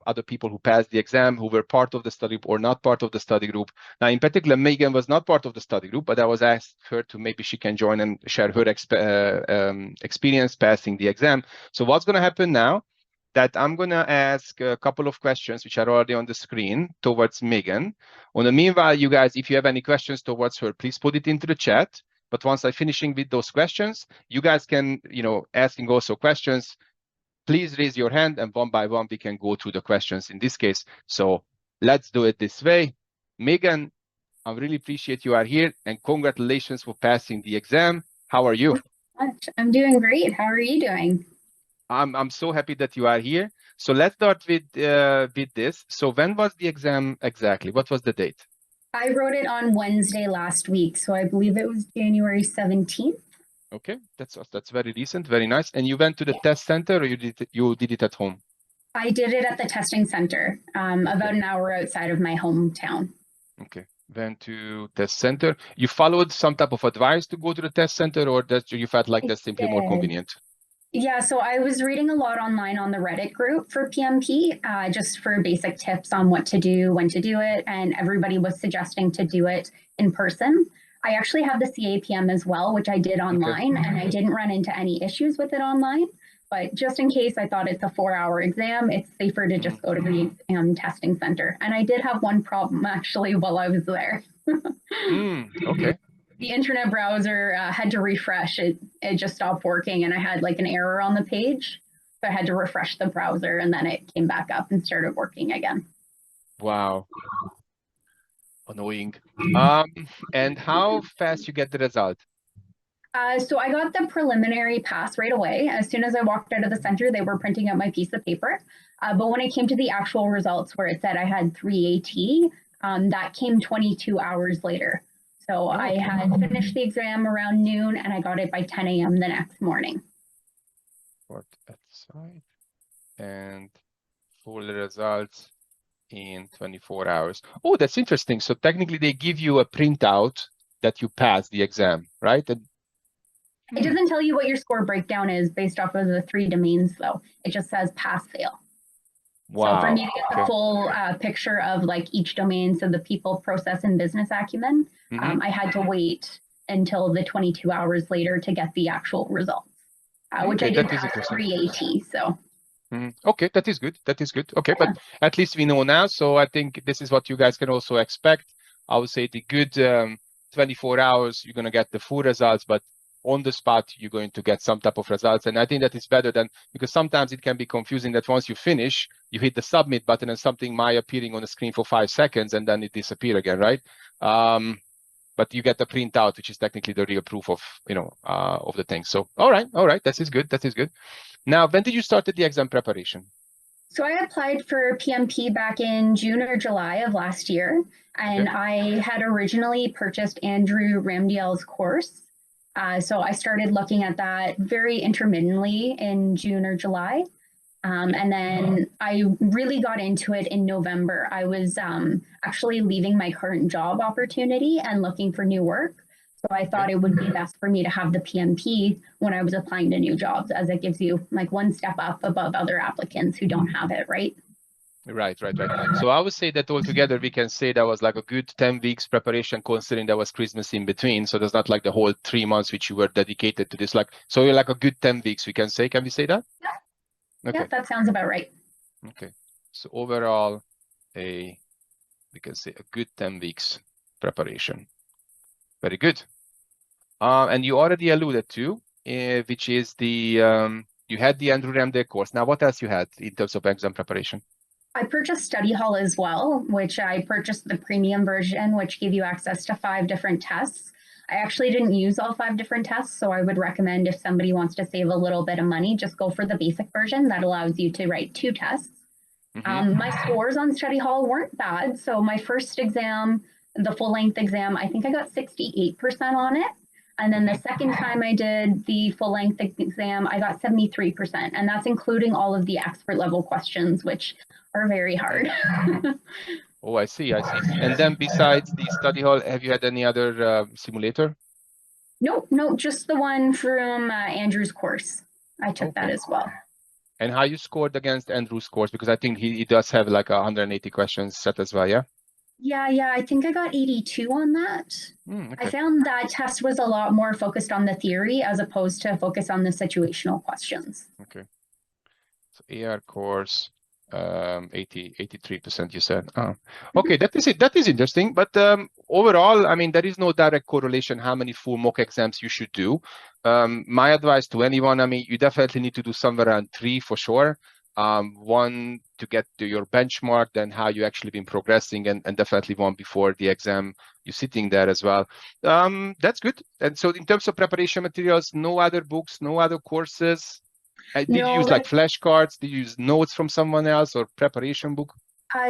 other people who passed the exam, who were part of the study group or not part of the study group. Now, in particular, Megan was not part of the study group, but I was asked her to maybe she can join and share her experience passing the exam. So what's going to happen now? That I'm going to ask a couple of questions, which are already on the screen, towards Megan. On the meanwhile, you guys, if you have any questions towards her, please put it into the chat. But once I'm finishing with those questions, you guys can, asking also questions. Please raise your hand, and one by one, we can go through the questions in this case. So let's do it this way. Megan, I really appreciate you are here, and congratulations for passing the exam. How are you? I'm doing great. How are you doing? I'm so happy that you are here. So let's start with this. So when was the exam exactly? What was the date? I wrote it on Wednesday last week, so I believe it was January 17th. Okay, that's very recent, very nice. And you went to the test center, or you did it at home? I did it at the testing center, about an hour outside of my hometown. Okay, went to test center. You followed some type of advice to go to the test center, or that you felt like that's simply more convenient? Yeah, so I was reading a lot online on the Reddit group for PMP, just for basic tips on what to do, when to do it, and everybody was suggesting to do it in person. I actually have the CAPM as well, which I did online, and I didn't run into any issues with it online. But just in case, I thought it's a 4-hour exam, it's safer to just go to the testing center. And I did have one problem actually while I was there. Okay. The internet browser had to refresh. It just stopped working, and I had like an error on the page. So I had to refresh the browser, and then it came back up and started working again. Wow. Annoying. And how fast you get the result? So I got the preliminary pass right away. As soon as I walked out of the center, they were printing out my piece of paper. But when it came to the actual results where it said I had 3 AT, that came 22 hours later. So I had finished the exam around noon, and I got it by 10 a.m. the next morning. And full results in 24 hours. Oh, that's interesting. So technically, they give you a printout that you passed the exam, right? It doesn't tell you what your score breakdown is based off of the 3 domains, though. It just says pass, fail. Wow. So for me to get the full picture of like each domain, so the people, process, and business acumen, I had to wait until the 22 hours later to get the actual results, which I did pass 3 AT. So. Okay, that is good. That is good. Okay, but at least we know now. So I think this is what you guys can also expect. I would say the good 24 hours, you're going to get the full results, but on the spot, you're going to get some type of results. And I think that is better than, because sometimes it can be confusing that once you finish, you hit the submit button and something might appearing on the screen for 5 seconds and then it disappear again, right? But you get the printout, which is technically the real proof of, of the thing. So, all right. That is good. That is good. Now, when did you start the exam preparation? So I applied for PMP back in June or July of last year, and I had originally purchased Andrew Ramdiel's course. So I started looking at that very intermittently in June or July. And then I really got into it in November. I was actually leaving my current job opportunity and looking for new work. So I thought it would be best for me to have the PMP when I was applying to new jobs, as it gives you like one step up above other applicants who don't have it, right? Right. So I would say that altogether, we can say that was like a good 10 weeks preparation, considering there was Christmas in between. So there's not like the whole 3 months which you were dedicated to this. So you're like a good 10 weeks, we can say. Can we say that? Yeah. Okay. Yeah, that sounds about right. Okay. So overall, we can say a good 10 weeks preparation. Very good. And you already alluded to, which is the, you had the Andrew Ramdiel course. Now, what else you had in terms of exam preparation? I purchased Study Hall as well, which I purchased the premium version, which gave you access to 5 different tests. I actually didn't use all 5 different tests, so I would recommend if somebody wants to save a little bit of money, just go for the basic version. That allows you to write 2 tests. My scores on Study Hall weren't bad. So my first exam, the full-length exam, I think I got 68% on it. And then the second time I did the full-length exam, I got 73%. And that's including all of the expert level questions, which are very hard. Oh, I see. And then besides the Study Hall, have you had any other simulator? Nope, just the one from Andrew's course. I took that as well. And how you scored against Andrew's scores? Because I think he does have like 180 questions set as well, yeah? Yeah, I think I got 82 on that. Okay. I found that test was a lot more focused on the theory as opposed to focus on the situational questions. Okay. So AR course, 83% you said. Oh. Okay, that is it. That is interesting. But overall, I mean, there is no direct correlation how many full mock exams you should do. My advice to anyone, I mean, you definitely need to do somewhere around 3 for sure. One to get to your benchmark, then how you actually been progressing, and definitely one before the exam you're sitting there as well. That's good. And so in terms of preparation materials, no other books, no other courses. Did you use like flashcards? Did you use notes from someone else or preparation book?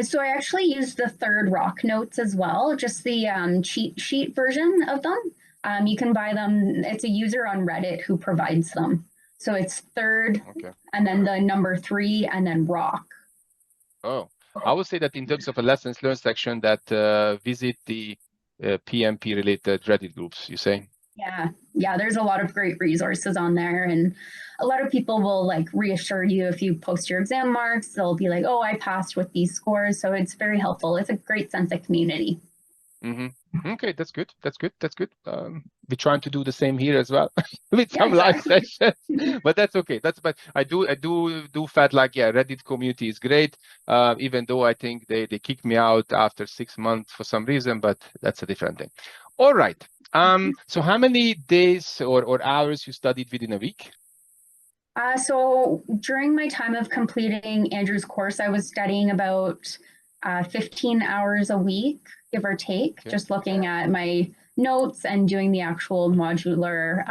So I actually used the Third Rock notes as well, just the cheat sheet version of them. You can buy them. It's a user on Reddit who provides them. So it's Third, and then the number 3, and then Rock. Oh, I would say that in terms of a lessons learned section, that visit the PMP related Reddit groups, you say? Yeah, there's a lot of great resources on there, and a lot of people will like reassure you if you post your exam marks. They'll be like, "Oh, I passed with these scores," so it's very helpful. It's a great sense of community. Okay, that's good. That's good. That's good. We're trying to do the same here as well with some live sessions, but that's okay. But I do felt like Reddit community is great. Even though I think they kicked me out after 6 months for some reason, but that's a different thing. All right. So how many days or hours you studied within a week? So during my time of completing Andrew's course, I was studying about 15 hours a week, give or take, just looking at my notes and doing the actual modular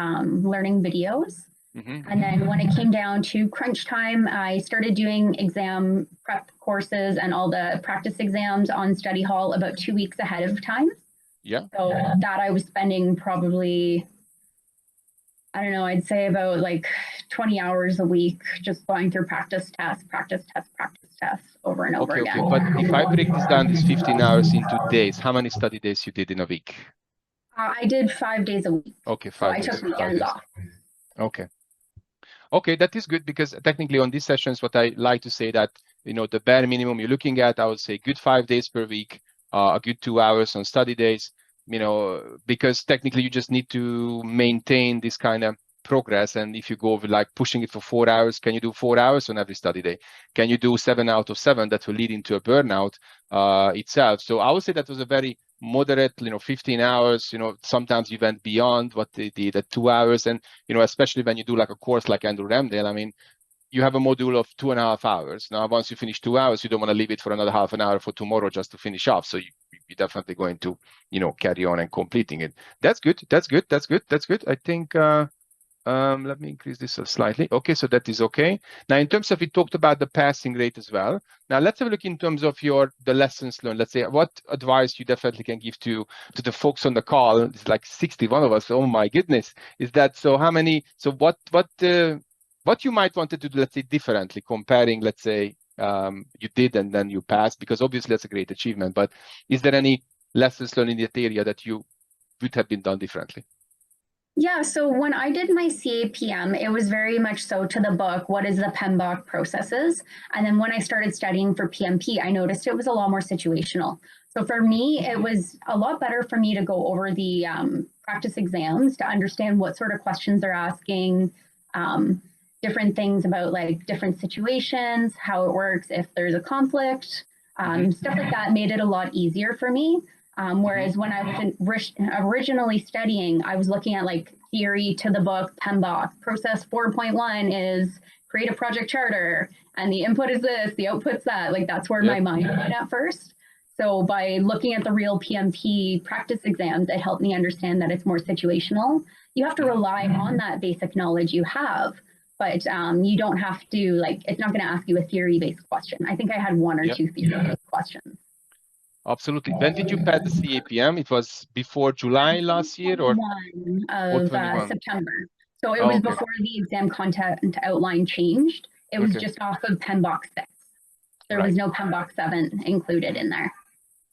learning videos. And then when it came down to crunch time, I started doing exam prep courses and all the practice exams on study hall about 2 weeks ahead of time. Yeah. So that I was spending probably, I don't know, I'd say about like 20 hours a week just going through practice tests over and over again. Okay, but if I break this down, these 15 hours into days, how many study days you did in a week? I did 5 days a week. Okay, 5 so days. I took weekends off. Okay, that is good, because technically on these sessions, what I like to say that, you know, the bare minimum you're looking at, I would say good 5 days per week, a good 2 hours on study days, you know, because technically you just need to maintain this kind of progress. And if you go over like pushing it for 4 hours, can you do 4 hours on every study day? Can you do 7 out of 7? That will lead into a burnout itself. So I would say that was a very moderate, 15 hours, sometimes you went beyond what the 2 hours. And, especially when you do like a course like Andrew Ramdale, I mean, you have a module of 2.5 hours. Now, once you finish 2 hours, you don't want to leave it for another half an hour for tomorrow just to finish off. So you're definitely going to, carry on and completing it. That's good. I think, let me increase this slightly. Okay, so that is okay. Now, in terms of, we talked about the passing rate as well. Now, let's have a look in terms of the lessons learned. Let's say, what advice you definitely can give to the folks on the call. It's like 61 of us. Oh my goodness, is that so? How many? So what you might want to do, let's say, differently, comparing, let's say, you did and then you passed, because obviously that's a great achievement. But is there any lessons learned in that area that you would have been done differently? Yeah, so when I did my CAPM, it was very much so to the book, what is the PMBOK processes? And then when I started studying for PMP, I noticed it was a lot more situational. So for me, it was a lot better for me to go over the practice exams to understand what sort of questions they're asking, different things about like different situations, how it works, if there's a conflict, stuff like that made it a lot easier for me. Whereas when I was originally studying, I was looking at like theory to the book, PMBOK. Process 4.1 is create a project charter, and the input is this, the output's that. Like that's where my mind went at first. So by looking at the real PMP practice exams, it helped me understand that it's more situational. You have to rely on that basic knowledge you have, but you don't have to, like, it's not going to ask you a theory-based question. I think I had 1 or 2 theory-based questions. Absolutely. When did you pass the CAPM? It was before July last year, or 21 of September. So it was before the exam content outline changed. It was just off of PMBOK 6. There was no PMBOK 7 included in there.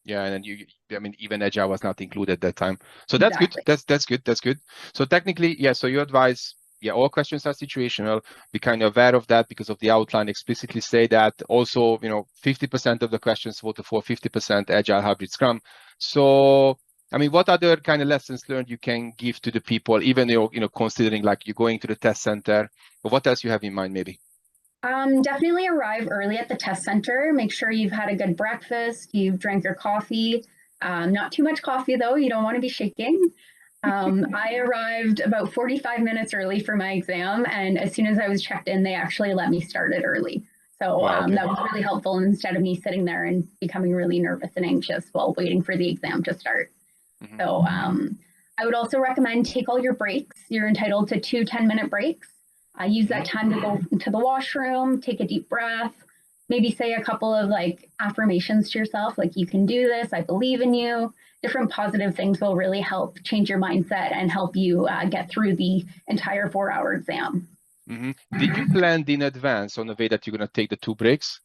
Yeah, and I mean, even Agile was not included at that time. So that's good. That's good. So technically, yeah. So your advice, yeah, all questions are situational. Be kind of aware of that because of the outline explicitly say that. Also, 50% of the questions voted for 50% agile hybrid scrum. So, I mean, what other kind of lessons learned you can give to the people, even considering like you're going to the test center, or what else you have in mind maybe? Definitely arrive early at the test center. Make sure you've had a good breakfast, you've drank your coffee. Not too much coffee though, you don't want to be shaking. I arrived about 45 minutes early for my exam, and as soon as I was checked in, they actually let me start it early. So Wow, okay. that was really helpful instead of me sitting there and becoming really nervous and anxious while waiting for the exam to start. Mm-hmm. So I would also recommend take all your breaks. You're entitled to 2 10-minute breaks. Use that time to go to the washroom, take a deep breath, maybe say a couple of like affirmations to yourself, like you can do this, I believe in you. Different positive things will really help change your mindset and help you get through the entire 4-hour exam. Mm-hmm. Did you plan in advance on the way that you're going to take the 2 breaks?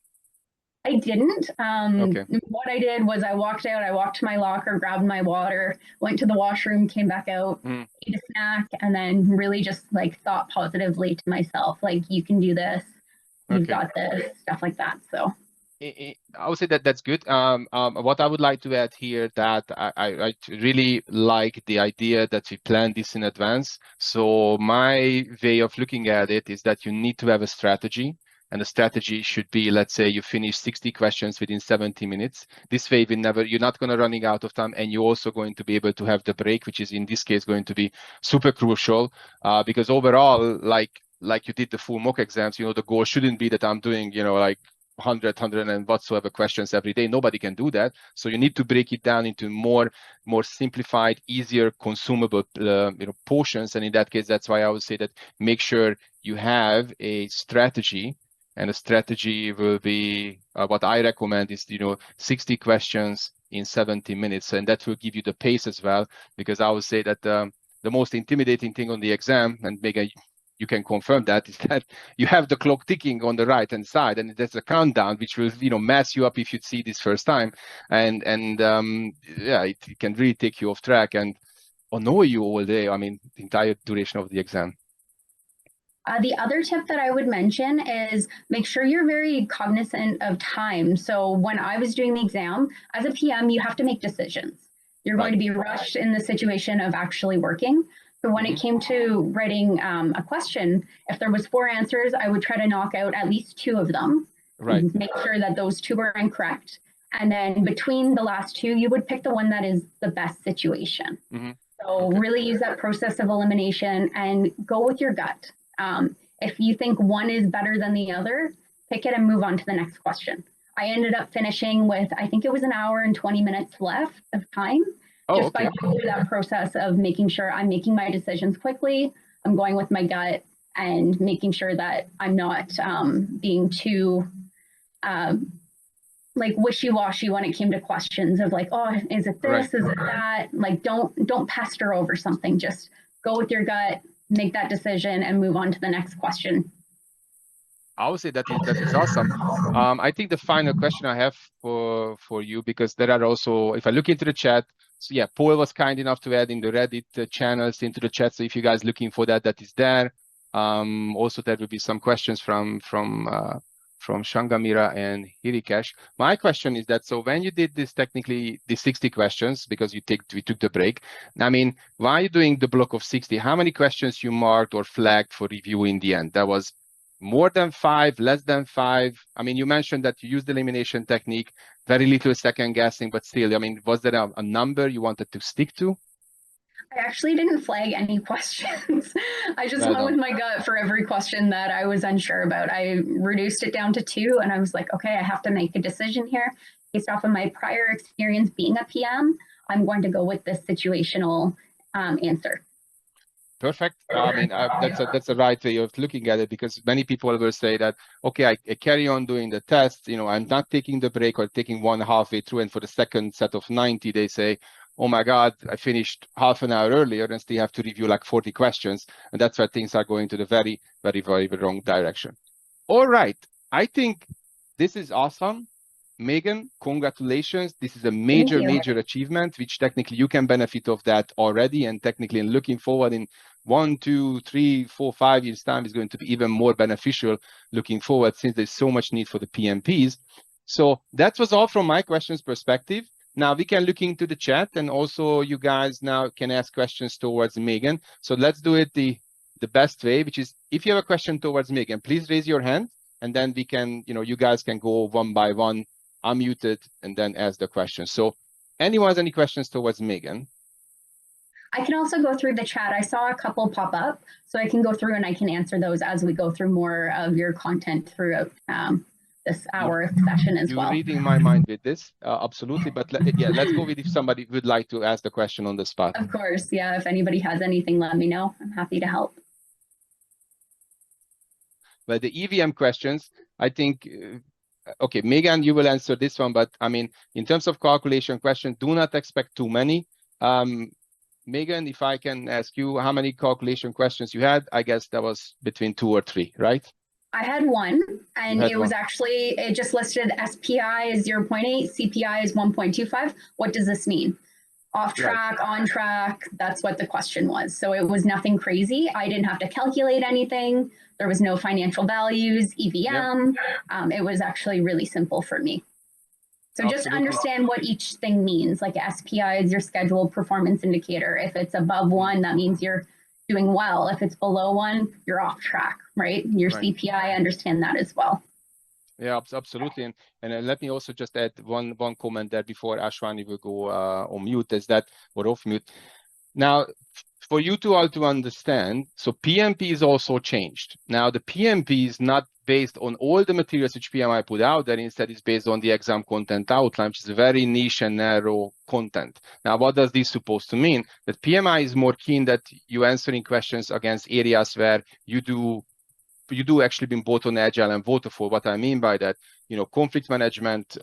I didn't. Okay. What I did was I walked out, I walked to my locker, grabbed my water, went to the washroom, came back out, ate a snack, and then really just like thought positively to myself, like you can do this, you've got this, stuff like that. So I would say that that's good. What I would like to add here that I really like the idea that we plan this in advance. So my way of looking at it is that you need to have a strategy. And the strategy should be, let's say you finish 60 questions within 70 minutes. This way, you're not going to running out of time, and you're also going to be able to have the break, which is in this case going to be super crucial because overall, like you did the full mock exams, the goal shouldn't be that I'm doing, like 100 and whatsoever questions every day. Nobody can do that. So you need to break it down into more simplified, easier, consumable portions. And in that case, that's why I would say that make sure you have a strategy. And a strategy will be what I recommend is 60 questions in 70 minutes, and that will give you the pace as well. Because I would say that the most intimidating thing on the exam, and Megan, you can confirm that, is that you have the clock ticking on the right hand side, and there's a countdown which will mess you up if you see this first time, and yeah, it can really take you off track and annoy you all day. I mean, the entire duration of the exam. The other tip that I would mention is make sure you're very cognizant of time. So when I was doing the exam, as a PM, you have to make decisions. You're going to be rushed in the situation of actually working. So when it came to writing a question, if there was 4 answers, I would try to knock out at least 2 of them. Right. Make sure that those 2 were incorrect. And then between the last 2, you would pick the one that is the best situation. So really use that process of elimination and go with your gut. If you think one is better than the other, pick it and move on to the next question. I ended up finishing with, I think it was 1 hour and 20 minutes left of time. Just by going through that process of making sure I'm making my decisions quickly, I'm going with my gut, and making sure that I'm not being too like wishy-washy when it came to questions of like, oh, is it this, is it that? Like, don't pester over something. Just go with your gut, make that decision, and move on to the next question. I would say that is awesome. I think the final question I have for you, because there are also, if I look into the chat, so yeah, Paul was kind enough to add in the Reddit channels into the chat. So if you guys looking for that is there. Also, there will be some questions from Shangamira and Hirikesh. My question is that, so when you did this, technically the 60 questions, because we took the break. I mean, why are you doing the block of 60? How many questions you marked or flagged for review in the end? That was more than 5, less than 5? I mean, you mentioned that you used the elimination technique, very little second guessing, but still, I mean, was there a number you wanted to stick to? I actually didn't flag any questions. I just went with my gut for every question that I was unsure about. I reduced it down to 2, and I was like, okay, I have to make a decision here. Based off of my prior experience being a PM, I'm going to go with this situational answer. Perfect. I mean, that's a right way of looking at it, because many people will say that, okay, I carry on doing the test, I'm not taking the break or taking one halfway through, and for the second set of 90, they say, oh my God, I finished half an hour earlier and still have to review like 40 questions. And that's where things are going to the very, very, very wrong direction. All right. I think this is awesome. Megan, congratulations. This is a major, major achievement, which technically you can benefit of that already. And technically, and looking forward in 1, 2, 3, 4, 5 years time is going to be even more beneficial looking forward, since there's so much need for the PMPs. So that was all from my questions perspective. Now we can look into the chat, and also you guys now can ask questions towards Megan. So let's do it the best way, which is, if you have a question towards Megan, please raise your hand, and then we can, you guys can go one by one, unmuted, and then ask the question. So anyone has any questions towards Megan? I can also go through the chat. I saw a couple pop up, so I can go through and I can answer those as we go through more of your content throughout this hour session as well. You're reading my mind with this, absolutely. But let's go with if somebody would like to ask the question on the spot. Of course, yeah. If anybody has anything, let me know. I'm happy to help. But the EVM questions, I think, okay, Megan, you will answer this one. But I mean, in terms of calculation questions, do not expect too many. Megan, if I can ask you how many calculation questions you had, I guess that was between 2 or 3, right? I had one, and it was actually, it just listed SPI is 0.8, CPI is 1.25. What does this mean? Off track, on track, that's what the question was. So it was nothing crazy. I didn't have to calculate anything. There was no financial values, EVM. It was actually really simple for me. So just understand what each thing means. Like SPI is your scheduled performance indicator. If it's above 1, that means you're doing well. If it's below 1, you're off track, right? Your CPI, understand that as well. Yeah, absolutely. And let me also just add one comment there before Ashwani will go on mute, is that, or off mute. Now, for you two all to understand, so PMP is also changed. Now, the PMP is not based on all the materials which PMI put out there. Instead, it's based on the exam content outline, which is a very niche and narrow content. Now, what does this supposed to mean? That PMI is more keen that you answering questions against areas where you do actually been both on agile and waterfall. What I mean by that, conflict management,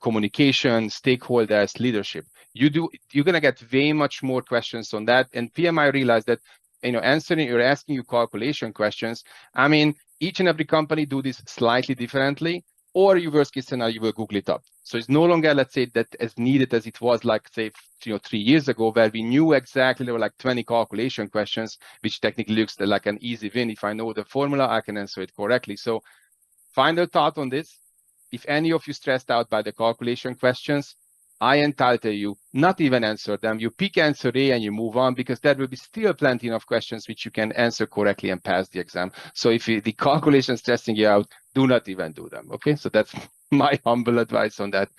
communication, stakeholders, leadership. You're going to get way much more questions on that. And PMI realized that, answering or asking you calculation questions, I mean, each and every company do this slightly differently, or your worst case scenario, you will Google it up. So it's no longer, let's say, that as needed as it was, like, say, 3 years ago, where we knew exactly there were like 20 calculation questions, which technically looks like an easy win. If I know the formula, I can answer it correctly. So final thought on this, if any of you stressed out by the calculation questions, I entitle you not even answer them. You pick answer A and you move on, because there will be still plenty of questions which you can answer correctly and pass the exam. So if the calculation is stressing you out, do not even do them. Okay, so that's my humble advice on that.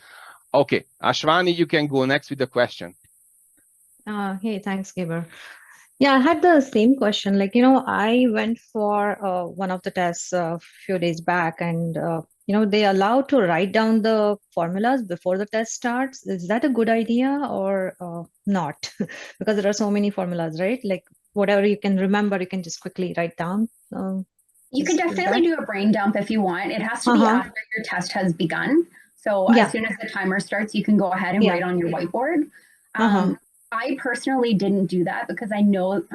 Okay, Ashwani, you can go next with the question. Hey, thanks, Gaber. Yeah, I had the same question. Like, I went for one of the tests a few days back, and they allow to write down the formulas before the test starts. Is that a good idea or not? Because there are so many formulas, right? Like whatever you can remember, you can just quickly write down. You can definitely do a brain dump if you want. It has to be after your test has begun. So as soon as the timer starts, you can go ahead and write on your whiteboard. I personally didn't do that because I knew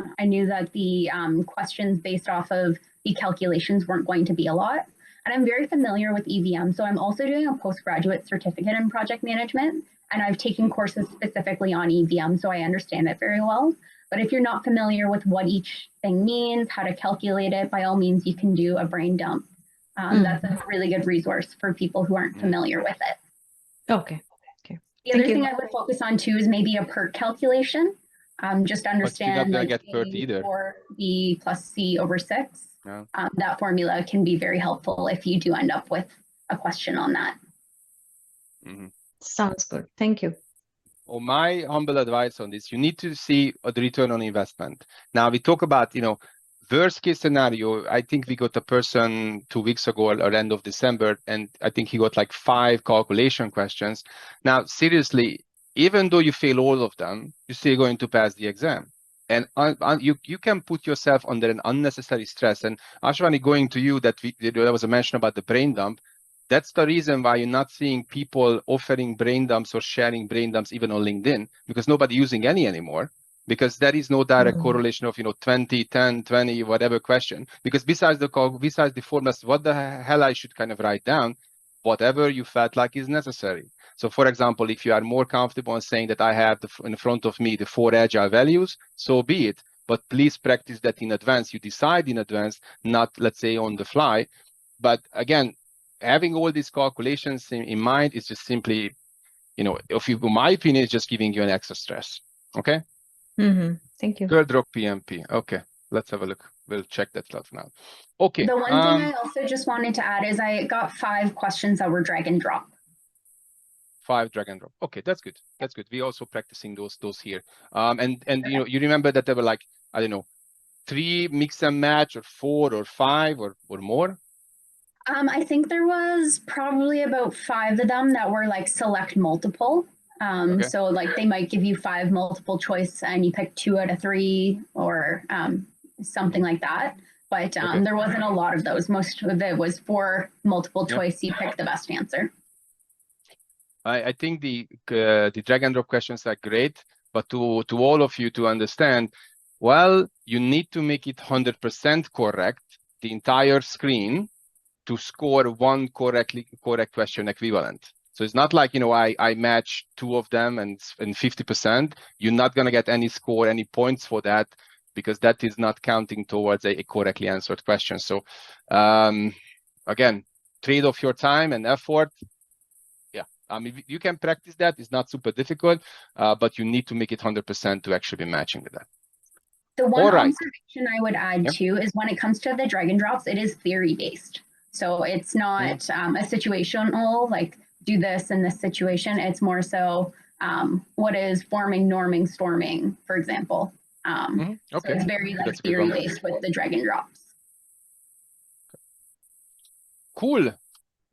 that the questions based off of the calculations weren't going to be a lot. And I'm very familiar with EVM. So I'm also doing a postgraduate certificate in project management, and I've taken courses specifically on EVM, so I understand it very well. But if you're not familiar with what each thing means, how to calculate it, by all means, you can do a brain dump. That's a really good resource for people who aren't familiar with it. Okay. The other thing I would focus on too is maybe a PERT calculation. Just understand like A or B plus C over 6. Yeah. That formula can be very helpful if you do end up with a question on that. Sounds good. Thank you. Well, my humble advice on this, you need to see the return on investment. Now we talk about, worst case scenario. I think we got a person 2 weeks ago at end of December, and I think he got like 5 calculation questions. Now, seriously, even though you fail all of them, you're still going to pass the exam. And you can put yourself under an unnecessary stress. And Ashwani, going to you, there was a mention about the brain dump. That's the reason why you're not seeing people offering brain dumps or sharing brain dumps even on LinkedIn, because nobody's using any anymore. Because there is no direct correlation of 20, 10, 20, whatever question. Because besides the formulas, what the hell I should kind of write down, whatever you felt like is necessary. So for example, if you are more comfortable in saying that I have in front of me the 4 agile values, so be it. But please practice that in advance. You decide in advance, not, let's say, on the fly. But again, having all these calculations in mind is just simply, my opinion, is just giving you an extra stress. Okay? Thank you. Third rock PMP. Okay, let's have a look. We'll check that stuff now. Okay. The one thing I also just wanted to add is I got 5 questions that were drag and drop. 5 drag and drop. Okay, that's good. That's good. We're also practicing those here. And you remember that there were like, I don't know, 3 mix and match, or 4 or 5 or more? I think there was probably about 5 of them that were like select multiple. Okay. So like they might give you 5 multiple choice and you pick 2 out of 3 or something like that. But okay. There wasn't a lot of those. Most of it was 4 multiple choice. You pick the best answer. I think the drag and drop questions are great, but to all of you to understand, well, you need to make it 100% correct, the entire screen, to score 1 correct question equivalent. So it's not like, I match 2 of them and 50%. You're not going to get any score, any points for that, because that is not counting towards a correctly answered question. So again, trade off your time and effort. Yeah, you can practice that. It's not super difficult, but you need to make it 100% to actually be matching with that. The one observation I would add too is when it comes to the drag and drops, it is theory based. So it's not a situational, like do this in this situation. It's more so what is forming, norming, storming, for example. Okay. So it's very like theory based with the drag and drops. Cool.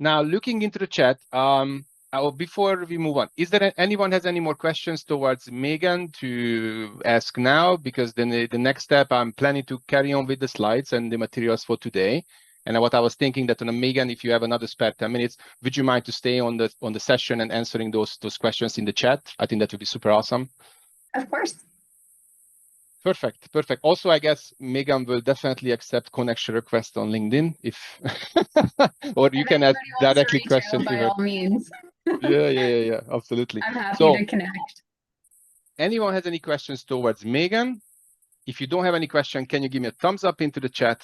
Now looking into the chat, before we move on, is there anyone has any more questions towards Megan to ask now? Because then the next step, I'm planning to carry on with the slides and the materials for today. And what I was thinking that Megan, if you have another spare 10 minutes, would you mind to stay on the session and answering those questions in the chat? I think that would be super awesome. Of course. Perfect, perfect. Also, I guess Megan will definitely accept connection requests on LinkedIn if, or you can ask directly questions by all means. Yeah, absolutely. I'm happy to connect. Anyone has any questions towards Megan? If you don't have any question, can you give me a thumbs up into the chat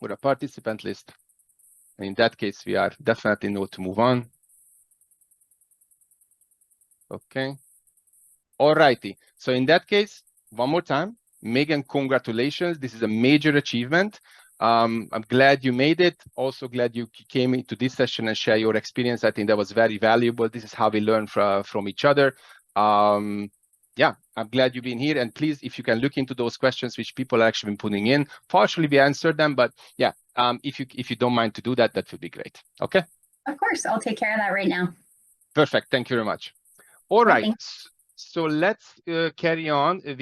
or a participant list? And in that case, we are definitely know to move on. Okay. All righty. So in that case, one more time, Megan, congratulations. This is a major achievement. I'm glad you made it. Also glad you came into this session and share your experience. I think that was very valuable. This is how we learn from each other. Yeah, I'm glad you've been here. And please, if you can look into those questions which people are actually been putting in, partially we answered them, but yeah, if you don't mind to do that, that would be great. Okay. Of course, I'll take care of that right now. Perfect. Thank you very much. All right. So let's carry on with